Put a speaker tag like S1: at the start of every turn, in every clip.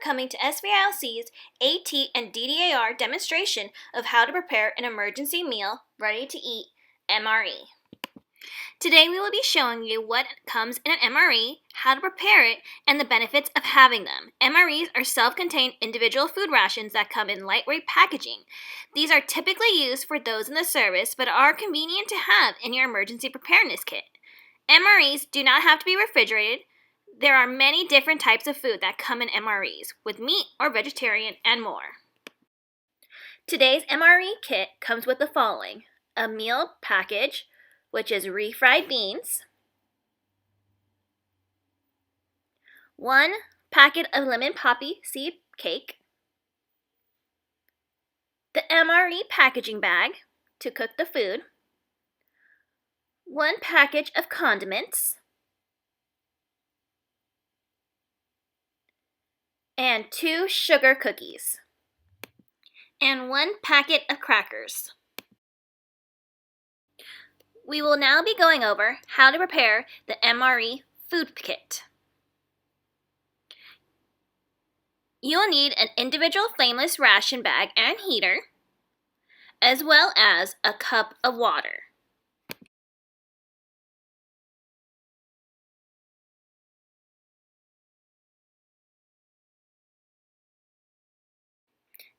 S1: coming to SVILC's AT and DDAR demonstration of how to prepare an emergency meal ready to eat MRE. Today we will be showing you what comes in an MRE, how to prepare it, and the benefits of having them. MREs are self-contained individual food rations that come in lightweight packaging. These are typically used for those in the service but are convenient to have in your emergency preparedness kit. MREs do not have to be refrigerated. There are many different types of food that come in MREs, with meat or vegetarian and more. Today's MRE kit comes with the following: a meal package, which is refried beans, 1 packet of lemon poppy seed cake, the MRE packaging bag to cook the food, 1 package of condiments, and 2 sugar cookies, and 1 packet of crackers. We will now be going over how to prepare the MRE food kit. You'll need an individual flameless ration bag and heater, as well as a cup of water.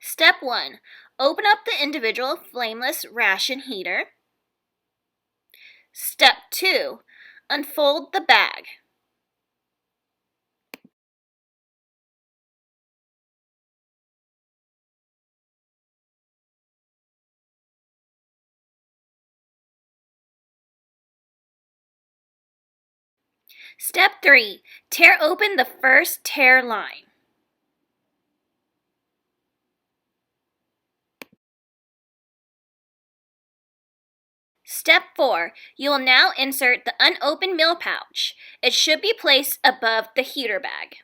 S1: Step 1. Open up the individual flameless ration heater. Step 2. Unfold the bag. Step 3. Tear open the first tear line. Step 4. You will now insert the unopened meal pouch. It should be placed above the heater bag.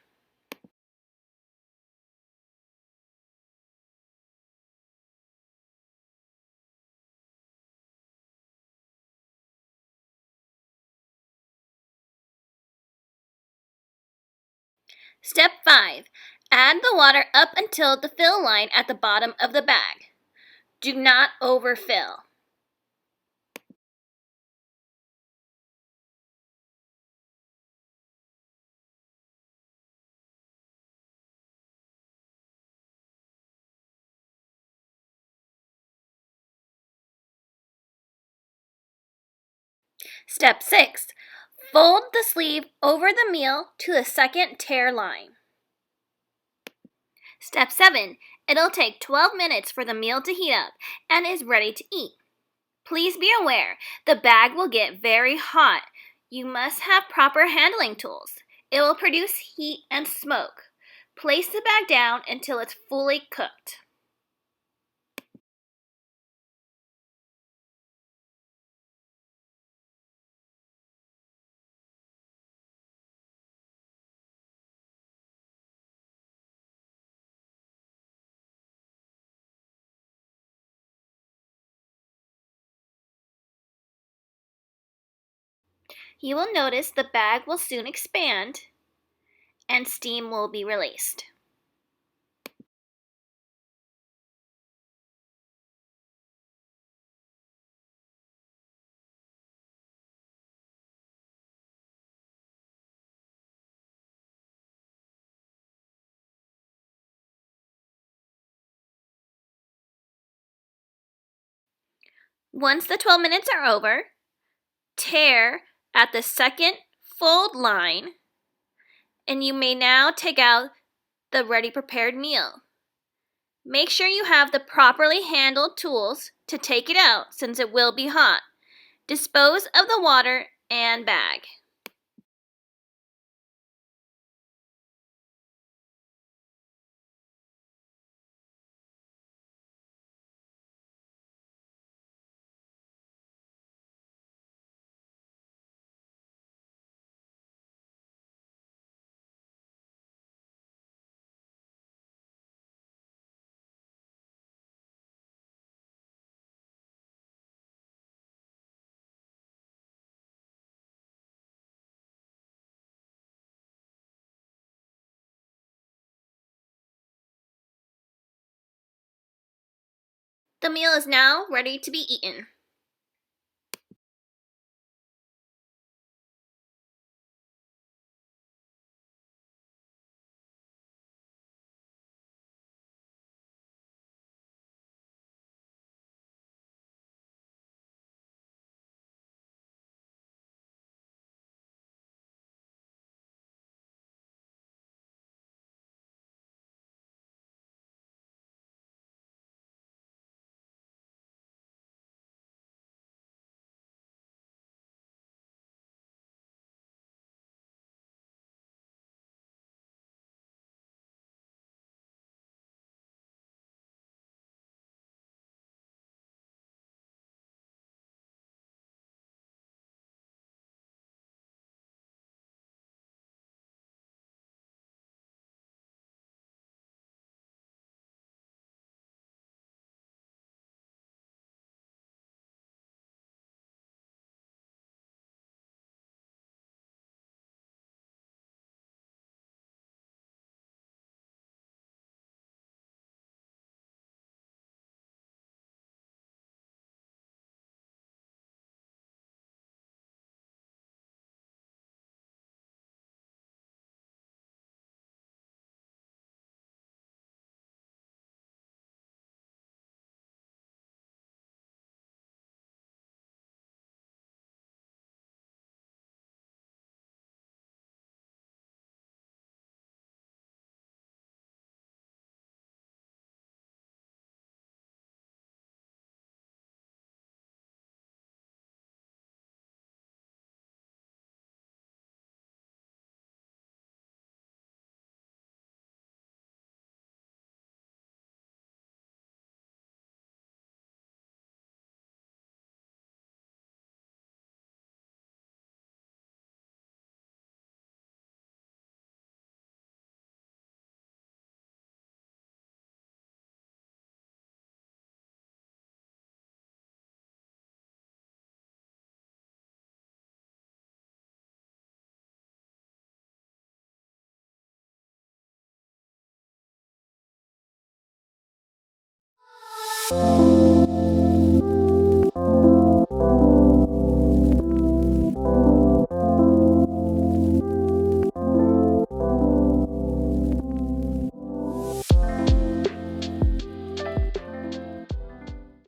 S1: Step 5. Add the water up until the fill line at the bottom of the bag. Do not overfill. Step 6. Fold the sleeve over the meal to the second tear line. Step 7. It'll take 12 minutes for the meal to heat up and is ready to eat. Please be aware, the bag will get very hot. You must have proper handling tools. It will produce heat and smoke. Place the bag down until it's fully cooked. You will notice the bag will soon expand and steam will be released. Once the 12 minutes are over, tear at the second fold line, and you may now take out the ready prepared meal. Make sure you have the properly handled tools to take it out since it will be hot. Dispose of the water and bag. The meal is now ready to be eaten.